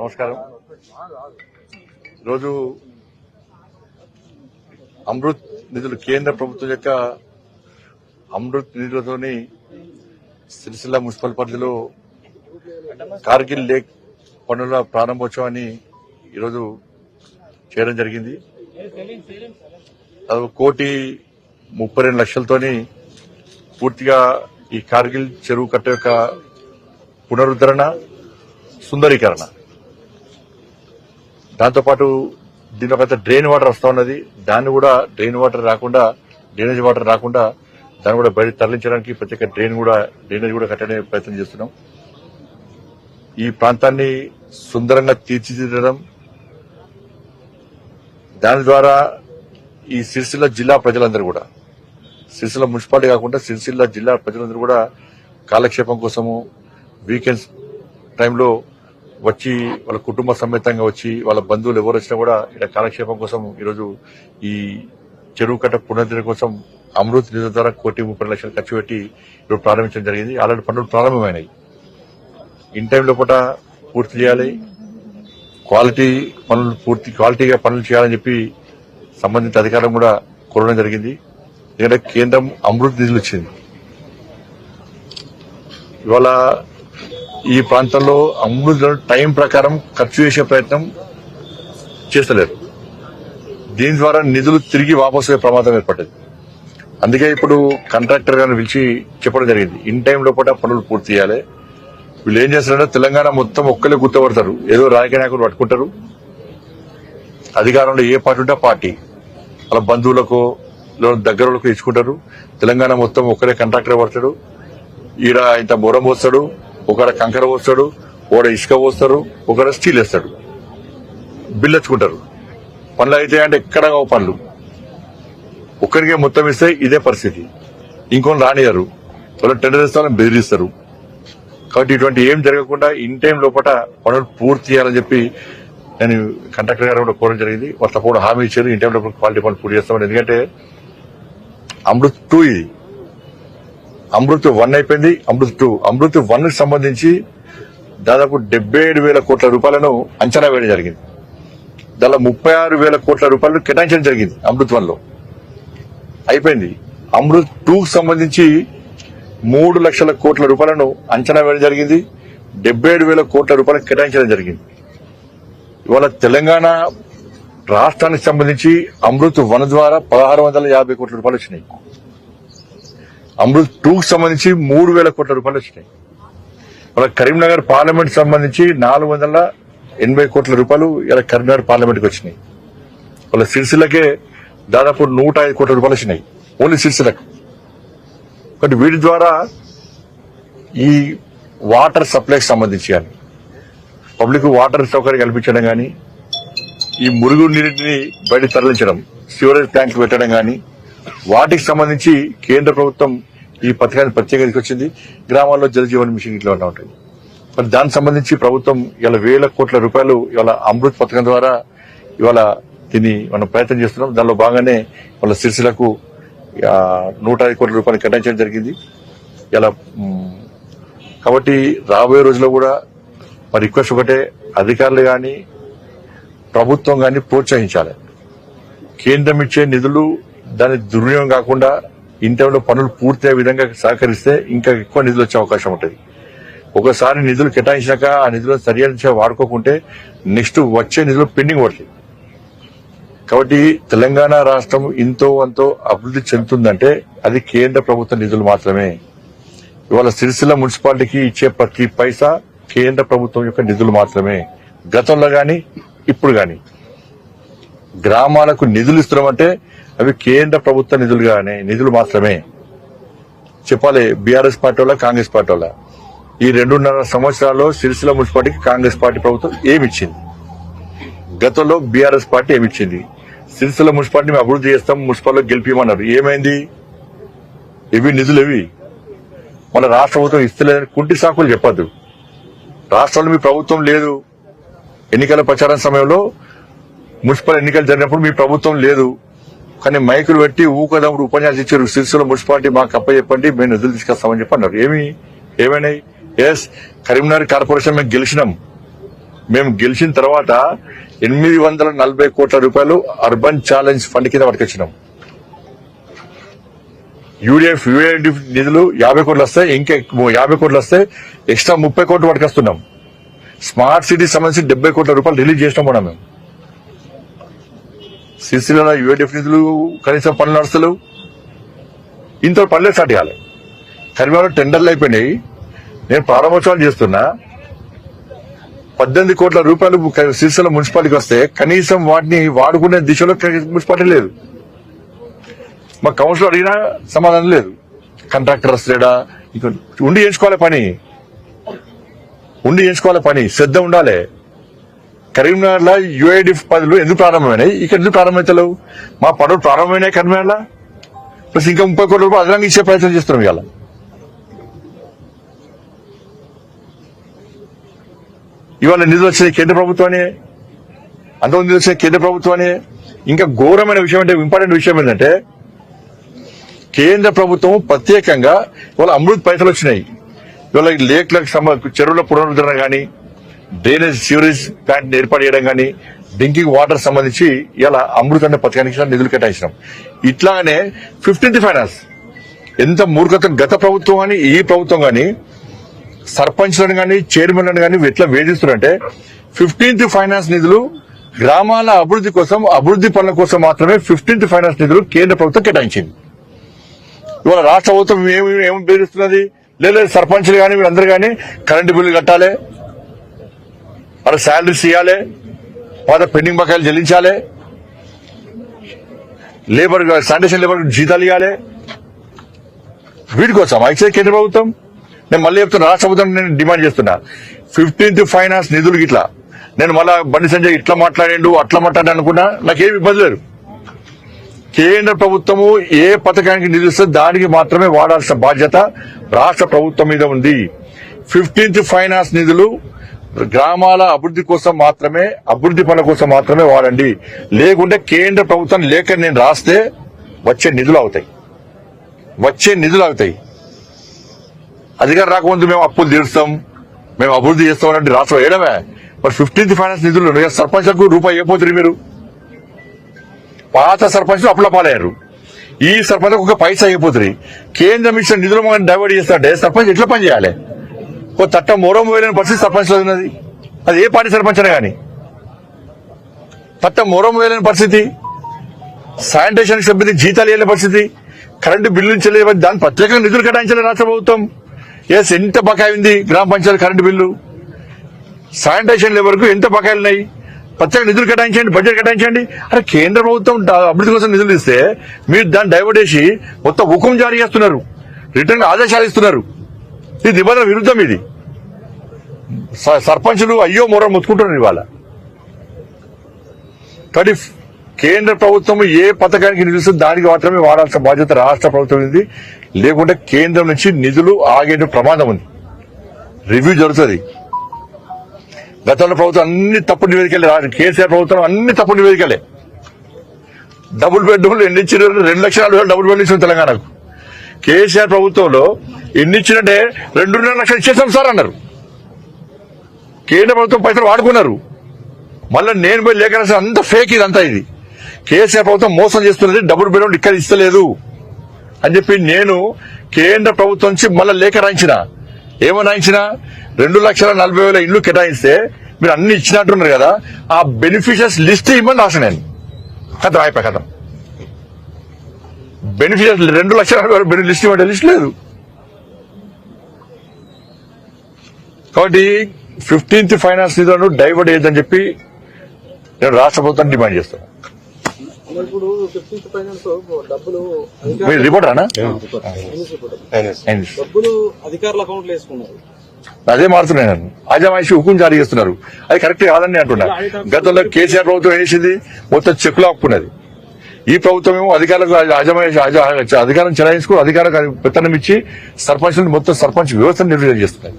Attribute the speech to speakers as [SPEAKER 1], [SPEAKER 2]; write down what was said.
[SPEAKER 1] నమస్కారం. ఈరోజు అమృత్ నిధులు కేంద్ర ప్రభుత్వం యొక్క అమృత్ నిధులతోని సిరిసిల్ల మున్సిపల్ పరిధిలో కార్గిల్ లేక్ పనుల ప్రారంభోత్సవాన్ని ఈరోజు చేయడం జరిగింది. అది 1,32,00,000తోని పూర్తిగా ఈ కార్గిల్ చెరువు కట్ట యొక్క పునరుద్ధరణ, సుందరీకరణ, దాంతోపాటు దీని ఒక డ్రైన్ వాటర్ వస్తా ఉన్నది. దాన్ని కూడా డ్రైనేజ్ వాటర్ రాకుండా దాన్ని కూడా బయట తరలించడానికి ప్రత్యేక డ్రైనేజ్ కూడా కట్టడానికి ప్రయత్నం చేస్తున్నాం. ఈ ప్రాంతాన్ని సుందరంగా తీర్చిదిద్దడం, దాని ద్వారా ఈ సిరిసిల్ల జిల్లా ప్రజలందరూ కూడా, సిరిసిల్ల మున్సిపాలిటీ కాకుండా సిరిసిల్ల జిల్లా ప్రజలందరూ కూడా కాలక్షేపం కోసము వీకెండ్స్ టైంలో వచ్చి వాళ్ళ కుటుంబ సమేతంగా వచ్చి వాళ్ళ బంధువులు ఎవరు వచ్చినా కూడా ఇక్కడ కాలక్షేపం కోసం ఈరోజు ఈ చెరువు కట్ట పునరుద్ధరణ కోసం అమృత్ నిధుల ద్వారా 1,30,00,000 ఖర్చు పెట్టి ఇప్పుడు ప్రారంభించడం జరిగింది. ఆల్రెడీ పనులు ప్రారంభమైనాయి. ఇన్ టైం లోపల పూర్తి చేయాలి, క్వాలిటీగా పనులు చేయాలని చెప్పి సంబంధిత అధికారులు కూడా కోరడం జరిగింది. ఎందుకంటే కేంద్రం అమృత్ నిధులు ఇచ్చింది. ఇవాళ ఈ ప్రాంతంలో అమృత్ టైం ప్రకారం ఖర్చు చేసే ప్రయత్నం చేస్తలేరు. దీని ద్వారా నిధులు తిరిగి వాపసు అయ్యే ప్రమాదం ఏర్పడ్డది. అందుకే ఇప్పుడు కాంట్రాక్టర్ గారిని పిలిచి చెప్పడం జరిగింది, ఇన్ టైం లోపల పనులు పూర్తి చేయాలి. వీళ్ళు ఏం చేస్తారంటే తెలంగాణ మొత్తం ఒక్కలే గుర్తుపడతారు, ఏదో రాజకీయ నాయకులు పట్టుకుంటారు, అధికారంలో ఏ పార్టీ ఉంటే ఆ పార్టీ వాళ్ళ బంధువులకు దగ్గరలకు ఇచ్చుకుంటారు. తెలంగాణ మొత్తం ఒక్కరే కాంట్రాక్టర్ పడతాడు. ఈడ ఇంత బొరం పోస్తాడు, ఒకడ కంకర పోస్తాడు, ఒకడ ఇసుక పోస్తారు, ఒకడ స్టీల్ వేస్తాడు, బిల్లు ఎత్తుకుంటారు. పనులు అయితే అంటే ఎక్కడ పనులు ఒక్కరికే మొత్తం ఇస్తే ఇదే పరిస్థితి. ఇంకొని రానియారు, వాళ్ళు టెండర్ ఇస్తారని బెదిరిస్తారు. కాబట్టి ఇటువంటి ఏం జరగకుండా ఇన్ టైం లోపల పనులు పూర్తి చేయాలని చెప్పి నేను కాంట్రాక్టర్ గారు కూడా కోరడం జరిగింది. వాళ్ళు తప్పకుండా హామీ ఇచ్చారు, ఇన్ టైం లోపల క్వాలిటీ పనులు పూర్తి చేస్తామని. ఎందుకంటే అమృత్ 2 ఇది, అమృత్ 1 అయిపోయింది, అమృత్ 2. అమృత్ 1 కి సంబంధించి దాదాపు 77,000 కోట్ల రూపాయలను అంచనా వేయడం జరిగింది. దానిలో 36,000 కోట్ల రూపాయలు కేటాయించడం జరిగింది. అమృత్ 1 లో అయిపోయింది. అమృత్ 2 కి సంబంధించి 3 లక్షల కోట్ల రూపాయలను అంచనా వేయడం జరిగింది. 77,000 కోట్ల రూపాయలు కేటాయించడం జరిగింది. ఇవాళ తెలంగాణ రాష్ట్రానికి సంబంధించి అమృత్ 1 ద్వారా 1,650 కోట్ల రూపాయలు వచ్చినాయి. అమృత్ 2 కి సంబంధించి 3,000 కోట్ల రూపాయలు వచ్చినాయి. ఇవాళ కరీంనగర్ పార్లమెంట్ సంబంధించి 480 కోట్ల రూపాయలు ఇలా కరీంనగర్ పార్లమెంట్కి వచ్చినాయి. వాళ్ళ సిరిసిల్లకే దాదాపు 105 కోట్ల రూపాయలు వచ్చినాయి, ఓన్లీ సిరిసిల్లకు. కాబట్టి వీటి ద్వారా ఈ వాటర్ సప్లైకి సంబంధించి కానీ, పబ్లిక్ వాటర్ సౌకర్యం కల్పించడం కానీ, ఈ మురుగు నీటిని బయట తరలించడం, సివరేజ్ ట్యాంకులు పెట్టడం కానీ, వాటికి సంబంధించి కేంద్ర ప్రభుత్వం ఈ పథకాన్ని ప్రత్యేకంగా తీసుకొచ్చింది. గ్రామాల్లో జలజీవన్ మిషన్ ఇట్లా ఉంటాయి. మరి దానికి సంబంధించి ప్రభుత్వం ఇవాళ 1,000 కోట్ల రూపాయలు ఇవాళ అమృత్ పథకం ద్వారా ఇవాళ దీన్ని మనం ప్రయత్నం చేస్తున్నాం. దానిలో భాగంగానే వాళ్ళ సిరిసిలకు 105 కోట్ల రూపాయలు కేటాయించడం జరిగింది ఇలా. కాబట్టి రాబోయే రోజుల్లో కూడా మరి రిక్వెస్ట్ ఒకటే, అధికారులు కానీ ప్రభుత్వం కానీ ప్రోత్సహించాలి. కేంద్రం ఇచ్చే నిధులు దాని దుర్వినియోగం కాకుండా ఇన్ టైంలో పనులు పూర్తయ్యే విధంగా సహకరిస్తే ఇంకా ఎక్కువ నిధులు వచ్చే అవకాశం ఉంటుంది. ఒకసారి నిధులు కేటాయించాక ఆ నిధులను సరైన వాడుకోకుంటే నెక్స్ట్ వచ్చే నిధులు పెండింగ్ పడుతుంది. కాబట్టి తెలంగాణ రాష్ట్రం ఇంతో అంతో అభివృద్ధి చెందుతుందంటే అది కేంద్ర ప్రభుత్వ నిధులు మాత్రమే. ఇవాళ సిరిసిల్ల మున్సిపాలిటీకి ఇచ్చే ప్రతి పైసా కేంద్ర ప్రభుత్వం యొక్క నిధులు మాత్రమే. గతంలో గాని ఇప్పుడు గాని గ్రామాలకు నిధులు ఇస్తున్నామంటే అవి కేంద్ర ప్రభుత్వ నిధులు మాత్రమే. చెప్పాలి, బీఆర్ఎస్ పార్టీ వాళ్ళ కాంగ్రెస్ పార్టీ వాళ్ళ ఈ 2.5 సంవత్సరాల్లో సిరిసిల్ల మున్సిపాలిటీకి కాంగ్రెస్ పార్టీ ప్రభుత్వం ఏమిచ్చింది? గతంలో బీఆర్ఎస్ పార్టీ ఏమిచ్చింది? సిరిసిల్ల మున్సిపాలిటీ మేము అభివృద్ధి చేస్తాం, మున్సిపాలిటీ గెలిపిమన్నారు. ఏమైంది? ఇవి నిధులు ఇవి మన రాష్ట్ర ప్రభుత్వం ఇస్తలేదని కుంటి సాకులు చెప్పద్దు. రాష్ట్రంలో మీ ప్రభుత్వం లేదు. ఎన్నికల ప్రచారం సమయంలో మున్సిపల్ ఎన్నికలు జరిగినప్పుడు మీ ప్రభుత్వం లేదు, కానీ మైకులు పెట్టి ఊకదమ్ముడు ఉపన్యాసం ఇచ్చారు. సిరిసిల్ల మున్సిపాలిటీ మాకు అప్పచెప్పండి, మేము నిధులు తీసుకొస్తామని చెప్పి అన్నారు. ఏమైనాయి? ఎస్, కరీంనగర్ కార్పొరేషన్ మేము గెలిచినాం, మేము గెలిచిన తర్వాత 840 కోట్ల రూపాయలు అర్బన్ ఛాలెంజ్ ఫండ్ కింద పట్టుకొచ్చినాం. యూడిఎఫ్ నిధులు 50 కోట్లు వస్తాయి, ఇంకా 50 కోట్లు వస్తాయి, ఎక్స్ట్రా 30 కోట్లు పట్టుకొస్తున్నాం. స్మార్ట్ సిటీ సంబంధించి 70 కోట్ల రూపాయలు రిలీజ్ చేసినాం కూడా మేము. సిరిసిల్లలో యూడిఎఫ్ నిధులు కనీసం పనులు నడుస్తలేవు, ఇంత పనులే స్టార్ట్ చేయాలి. కరీంనగర్లో టెండర్లు అయిపోయినాయి, నేను ప్రారంభోత్సవాలు చేస్తున్నా. 18 కోట్ల రూపాయలు సిరిసిల్ల మున్సిపాలిటీకి వస్తే కనీసం వాటిని వాడుకునే దిశలో మున్సిపాలిటీ లేదు. మా కౌన్సిలర్ అడిగినా సమాధానం లేదు. కాంట్రాక్టర్ వస్తలేడా, ఉండి చేయించుకోవాలి పని, శ్రద్ధ ఉండాలి. కరీంనగర్ లో యూఐడిఎఫ్ పనులు ఎందుకు ప్రారంభమైనాయి, ఇక్కడ ఎందుకు ప్రారంభమవుతలేవు? మా పనులు ప్రారంభమైనాయి కరీంనగర్ లో, ప్లస్ ఇంకా 30 కోట్ల రూపాయలు అదనంగా ఇచ్చే ప్రయత్నం చేస్తున్నాం. ఇవాళ నిధులు వచ్చినాయి కేంద్ర ప్రభుత్వాన్ని, అంతకుముందు నిధులు వచ్చినాయి కేంద్ర ప్రభుత్వాన్ని. ఇంకా ఘోరమైన విషయం అంటే, ఇంపార్టెంట్ విషయం ఏంటంటే, కేంద్ర ప్రభుత్వం ప్రత్యేకంగా ఇవాళ అమృత్ పైసలు వచ్చినాయి. ఇవాళ లేక్లకు చెరువుల పునరుద్ధరణ గానీ, డ్రైనేజ్ సివరేజ్ ప్లాంట్ ఏర్పాటు చేయడం గానీ, డ్రింకింగ్ వాటర్ సంబంధించి ఇలా అమృత్ అనే పథకానికి నిధులు కేటాయించినాం. ఇట్లాగానే 15th ఫైనాన్స్ ఎంత మూర్ఖత, గత ప్రభుత్వం గానీ ఈ ప్రభుత్వం గానీ సర్పంచ్లను గానీ చైర్మన్లను గానీ ఎట్లా వేధిస్తున్నారంటే, 15th ఫైనాన్స్ నిధులు గ్రామాల అభివృద్ధి కోసం, అభివృద్ధి పనుల కోసం మాత్రమే 15th ఫైనాన్స్ నిధులు కేంద్ర ప్రభుత్వం కేటాయించింది. ఇవాళ రాష్ట్ర ప్రభుత్వం ఏమి బెదిరిస్తున్నది, లేదు సర్పంచ్లు గానీ వీళ్ళందరూ గానీ కరెంటు బిల్లు కట్టాలి, వాళ్ళ శాలరీస్ ఇవ్వాలి, పాత పెండింగ్ బకాయిలు చెల్లించాలి, లేబర్ శానిటేషన్ లేబర్ జీతాలు ఇవ్వాలి. వీటి కోసం అయితే కేంద్ర ప్రభుత్వం, నేను మళ్ళీ చెప్తున్నా, రాష్ట్ర ప్రభుత్వం నేను డిమాండ్ చేస్తున్నా, 15th ఫైనాన్స్ నిధులు ఇట్లా, నేను మళ్ళా బండి సంజయ్ ఇట్లా మాట్లాడాడు అట్లా మాట్లాడాడు అనుకున్నా, నాకేమి ఇబ్బంది లేదు. కేంద్ర ప్రభుత్వము ఏ పథకానికి నిధులిస్తే దానికి మాత్రమే వాడాల్సిన బాధ్యత రాష్ట్ర ప్రభుత్వం మీద ఉంది. 15th ఫైనాన్స్ నిధులు గ్రామాల అభివృద్ధి కోసం మాత్రమే, అభివృద్ధి పనుల కోసం మాత్రమే వాడండి. లేకుంటే కేంద్ర ప్రభుత్వం లేఖ నేను రాస్తే వచ్చే నిధులు అవుతాయి. అధికారం రాకముందు మేము అప్పులు తీరుస్తాం, మేము అభివృద్ధి చేస్తామని రాష్ట్రం వేయడమే. మరి 15th ఫైనాన్స్ నిధులు సర్పంచ్లకు రూపాయి ఇవ్వకపోతుంది. మీరు పాత సర్పంచ్లు అప్పుల పాలయ్యారు, ఈ సర్పంచ్ ఒక పైసా అయిపోతుంది. కేంద్రం ఇచ్చిన నిధులు మనం డైవర్ట్ చేస్తారంటే సర్పంచ్ ఎట్లా పని చేయాలి? ఓ తట్ట మోరం వేయలేని పరిస్థితి సర్పంచ్ లో ఉన్నది. అది ఏ పార్టీ సర్పంచ్ అయినా కానీ తట్ట మోరం వేయలేని పరిస్థితి, శానిటేషన్ సిబ్బంది జీతాలు వేయలేని పరిస్థితి, కరెంటు బిల్లులు చెల్లి దాని ప్రత్యేకంగా నిధులు కేటాయించాలి రాష్ట్ర ప్రభుత్వం. ఎంత బకాయి ఉంది గ్రామ పంచాయతీ కరెంటు బిల్లు, శానిటేషన్ లేబర్కు ఎంత బకాయిలు ఉన్నాయి, ప్రత్యేక నిధులు కేటాయించండి, బడ్జెట్ కేటాయించండి. అరే కేంద్ర ప్రభుత్వం అభివృద్ధి కోసం నిధులు ఇస్తే మీరు దాన్ని డైవర్ట్ చేసి మొత్తం హుకుం జారీ చేస్తున్నారు, రిటర్న్ ఆదేశాలు ఇస్తున్నారు. ఇది నిబంధన విరుద్ధం. ఇది సర్పంచులు అయ్యో మొర ముత్తుకుంటున్నారు ఇవాళ. కానీ కేంద్ర ప్రభుత్వం ఏ పథకానికి నిధులు దానికి మాత్రమే వాడాల్సిన బాధ్యత రాష్ట్ర ప్రభుత్వం ఉంది. లేకుంటే కేంద్రం నుంచి నిధులు ఆగే ప్రమాదం ఉంది. రివ్యూ జరుగుతుంది. గతంలో ప్రభుత్వం అన్ని తప్పుడు నివేదికలే, కేసీఆర్ ప్రభుత్వం అన్ని తప్పుడు నివేదికలే. డబుల్ బెడ్రూమ్లు ఎన్ని ఇచ్చిన 2,40,000 డబుల్ బెడ్రూమ్ ఇచ్చిన తెలంగాణకు. కేసీఆర్ ప్రభుత్వంలో ఎన్ని ఇచ్చినట్టే 2.5 లక్షలు ఇచ్చేసాం సార్ అన్నారు. కేంద్ర ప్రభుత్వం పైసలు వాడుకున్నారు. మళ్ళీ నేను పోయి లేఖ రాసిన అంత ఫేక్ ఇదంతా. ఇది కేసీఆర్ ప్రభుత్వం మోసం చేస్తున్నది, డబుల్ బెడ్రూమ్ ఇక్కడ ఇస్తలేదు అని చెప్పి నేను కేంద్ర ప్రభుత్వం నుంచి మళ్ళీ లేఖ రాయించిన. ఏమని రాయించిన, 2,40,000 ఇళ్లు కేటాయిస్తే మీరు అన్ని ఇచ్చినట్టున్నారు కదా, ఆ బెనిఫిషియర్స్ లిస్ట్ ఇవ్వమని రాసిన నేను. కథం అయిపోయి కథం. బెనిఫిషియర్స్ 2,40,000 లిస్ట్ ఇవ్వండి, లిస్ట్ లేదు. కాబట్టి 15th ఫైనాన్స్ నిధులను డైవర్ట్ చేయొద్దని చెప్పి నేను రాష్ట్ర ప్రభుత్వాన్ని డిమాండ్ చేస్తాను. మీరు రిపోర్ట్ రానా
[SPEAKER 2] డబ్బులు అధికారుల అకౌంట్లో వేసుకున్నారు,
[SPEAKER 1] అదే మారుతున్నాను. ఆజమాయిషి హుకుం జారీ చేస్తున్నారు. అది కరెక్ట్ కాదని అంటున్నా. గతంలో కేసీఆర్ ప్రభుత్వం ఏం చేసింది, మొత్తం చెక్కులు ఆపుకున్నది. ఈ ప్రభుత్వం ఏమో అధికారులకు అధికారం చెలాయించుకుని అధికారులకు పెత్తనం ఇచ్చి సర్పంచ్ మొత్తం సర్పంచ్ వ్యవస్థను నిర్వహణ చేస్తున్నారు.